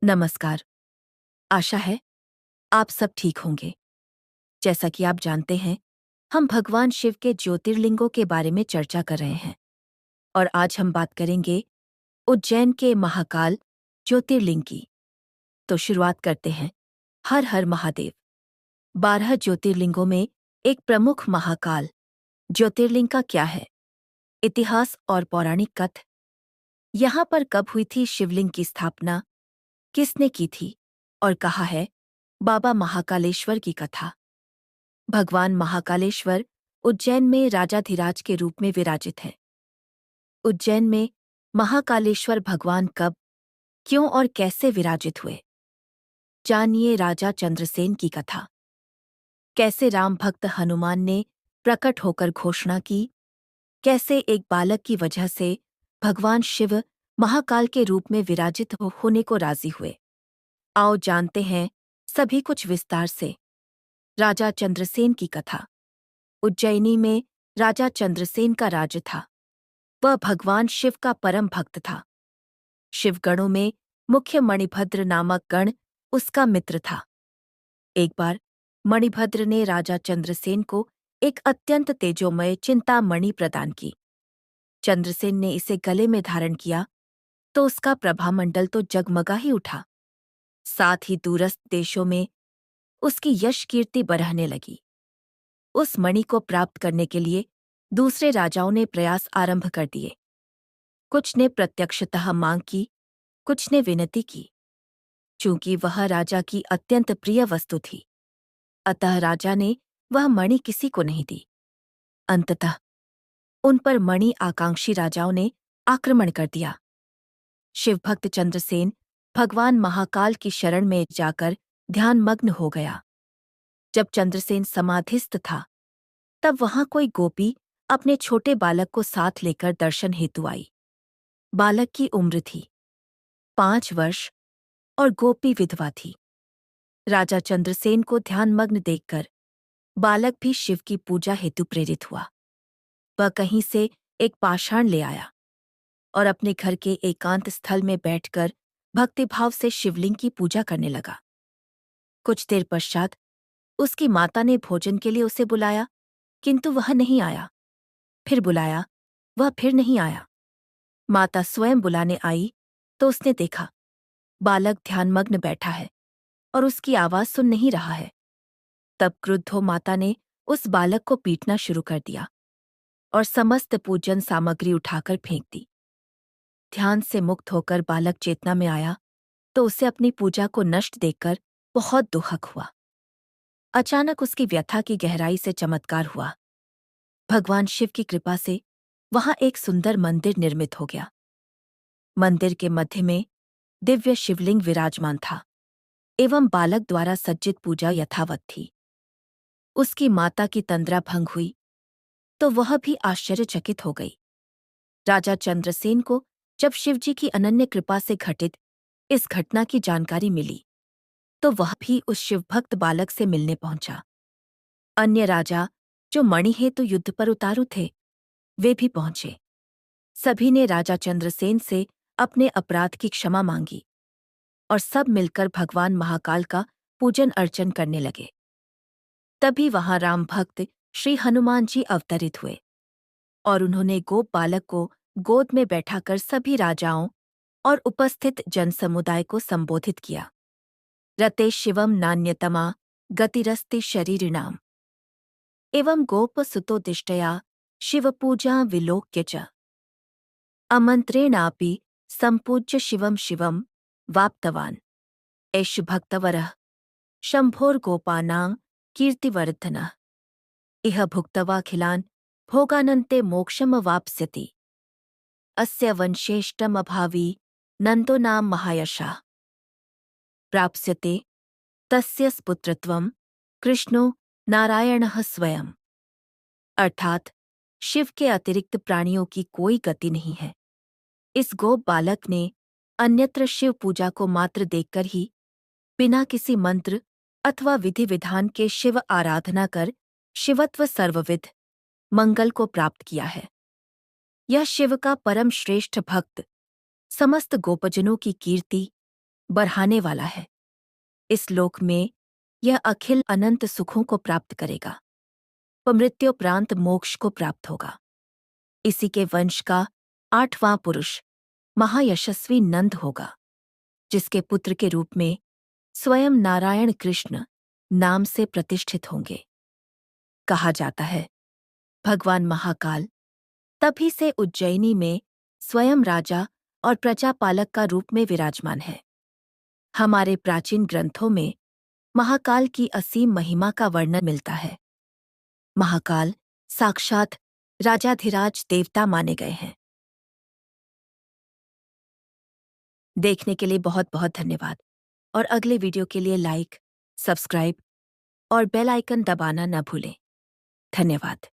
नमस्कार। आशा है आप सब ठीक होंगे। जैसा कि आप जानते हैं, हम भगवान शिव के ज्योतिर्लिंगों के बारे में चर्चा कर रहे हैं और आज हम बात करेंगे उज्जैन के महाकाल ज्योतिर्लिंग की। तो शुरुआत करते हैं। हर हर महादेव। 12 ज्योतिर्लिंगों में एक प्रमुख महाकाल ज्योतिर्लिंग का क्या है? इतिहास और पौराणिक कथ्य। यहाँ पर कब हुई थी शिवलिंग की स्थापना, किसने की थी और कहा है बाबा महाकालेश्वर की कथा। भगवान महाकालेश्वर उज्जैन में राजाधिराज के रूप में विराजित है। उज्जैन में महाकालेश्वर भगवान कब, क्यों और कैसे विराजित हुए? जानिए राजा चंद्रसेन की कथा। कैसे राम भक्त हनुमान ने प्रकट होकर घोषणा की, कैसे एक बालक की वजह से भगवान शिव महाकाल के रूप में विराजित होने को राजी हुए। आओ जानते हैं सभी कुछ विस्तार से। राजा चंद्रसेन की कथा। उज्जैनी में राजा चंद्रसेन का राज्य था। वह भगवान शिव का परम भक्त था। शिवगणों में मुख्य मणिभद्र नामक गण उसका मित्र था। एक बार मणिभद्र ने राजा चंद्रसेन को एक अत्यंत तेजोमय चिंतामणि प्रदान की। चंद्रसेन ने इसे गले में धारण किया तो उसका प्रभामंडल तो जगमगा ही उठा। साथ ही दूरस्थ देशों में उसकी यश कीर्ति बढ़ने लगी। उस मणि को प्राप्त करने के लिए दूसरे राजाओं ने प्रयास आरंभ कर दिए। कुछ ने प्रत्यक्षतः मांग की, कुछ ने विनती की। चूंकि वह राजा की अत्यंत प्रिय वस्तु थी, अतः राजा ने वह मणि किसी को नहीं दी। अंततः उन पर मणि आकांक्षी राजाओं ने आक्रमण कर दिया। शिवभक्त चंद्रसेन भगवान महाकाल की शरण में जाकर ध्यानमग्न हो गया। जब चंद्रसेन समाधिस्थ था, तब वहां कोई गोपी अपने छोटे बालक को साथ लेकर दर्शन हेतु आई। बालक की उम्र थी 5 वर्ष और गोपी विधवा थी। राजा चंद्रसेन को ध्यानमग्न देखकर बालक भी शिव की पूजा हेतु प्रेरित हुआ। वह कहीं से एक पाषाण ले आया और अपने घर के एकांत स्थल में बैठकर भक्तिभाव से शिवलिंग की पूजा करने लगा। कुछ देर पश्चात उसकी माता ने भोजन के लिए उसे बुलाया, किंतु वह नहीं आया। फिर बुलाया, वह फिर नहीं आया। माता स्वयं बुलाने आई तो उसने देखा बालक ध्यानमग्न बैठा है और उसकी आवाज सुन नहीं रहा है। तब क्रुद्ध हो माता ने उस बालक को पीटना शुरू कर दिया और समस्त पूजन सामग्री उठाकर फेंक दी। ध्यान से मुक्त होकर बालक चेतना में आया तो उसे अपनी पूजा को नष्ट देखकर बहुत दुखक हुआ। अचानक उसकी व्यथा की गहराई से चमत्कार हुआ। भगवान शिव की कृपा से वहां एक सुंदर मंदिर निर्मित हो गया। मंदिर के मध्य में दिव्य शिवलिंग विराजमान था एवं बालक द्वारा सज्जित पूजा यथावत थी। उसकी माता की तंद्रा भंग हुई तो वह भी आश्चर्यचकित हो गई। राजा चंद्रसेन को जब शिवजी की अनन्य कृपा से घटित इस घटना की जानकारी मिली तो वह भी उस शिवभक्त बालक से मिलने पहुंचा। अन्य राजा जो मणि हेतु युद्ध पर उतारू थे, वे भी पहुंचे। सभी ने राजा चंद्रसेन से अपने अपराध की क्षमा मांगी और सब मिलकर भगवान महाकाल का पूजन अर्चन करने लगे। तभी वहां राम भक्त श्री हनुमान जी अवतरित हुए और उन्होंने गोप बालक को गोद में बैठाकर सभी राजाओं और उपस्थित जनसमुदाय को संबोधित किया। रते शिवम नान्यतमा गतिरस्ति शरीरिणाम एवं गोपसुतोदिष्टया शिवपूजा विलोक्य च अमन्त्रेणापि संपूज्य शिवम शिवम वाप्तवान् एष भक्तवरः शम्भोर्गोपानां कीर्तिवर्धनः इह भुक्त्वाखिलान् भोगानन्ते मोक्षमवाप्स्यति अस्य वंशेष्टमभावी नन्दो नाम महायशः प्राप्स्यते तस्य पुत्रत्वं कृष्णो नारायणः स्वयं। अर्थात शिव के अतिरिक्त प्राणियों की कोई गति नहीं है। इस गोप बालक ने अन्यत्र शिव पूजा को मात्र देखकर ही बिना किसी मंत्र अथवा विधि विधान के शिव आराधना कर शिवत्व सर्वविध मंगल को प्राप्त किया है। यह शिव का परम श्रेष्ठ भक्त समस्त गोपजनों की कीर्ति बढ़ाने वाला है। इस लोक में यह अखिल अनंत सुखों को प्राप्त करेगा, वह मृत्युपरांत मोक्ष को प्राप्त होगा। इसी के वंश का 8वां पुरुष महायशस्वी नंद होगा, जिसके पुत्र के रूप में स्वयं नारायण कृष्ण नाम से प्रतिष्ठित होंगे। कहा जाता है भगवान महाकाल तभी से उज्जैनी में स्वयं राजा और प्रजापालक का रूप में विराजमान है। हमारे प्राचीन ग्रंथों में महाकाल की असीम महिमा का वर्णन मिलता है। महाकाल साक्षात राजाधिराज देवता माने गए हैं। देखने के लिए बहुत बहुत धन्यवाद और अगले वीडियो के लिए लाइक, सब्सक्राइब और बेल आइकन दबाना न भूलें। धन्यवाद।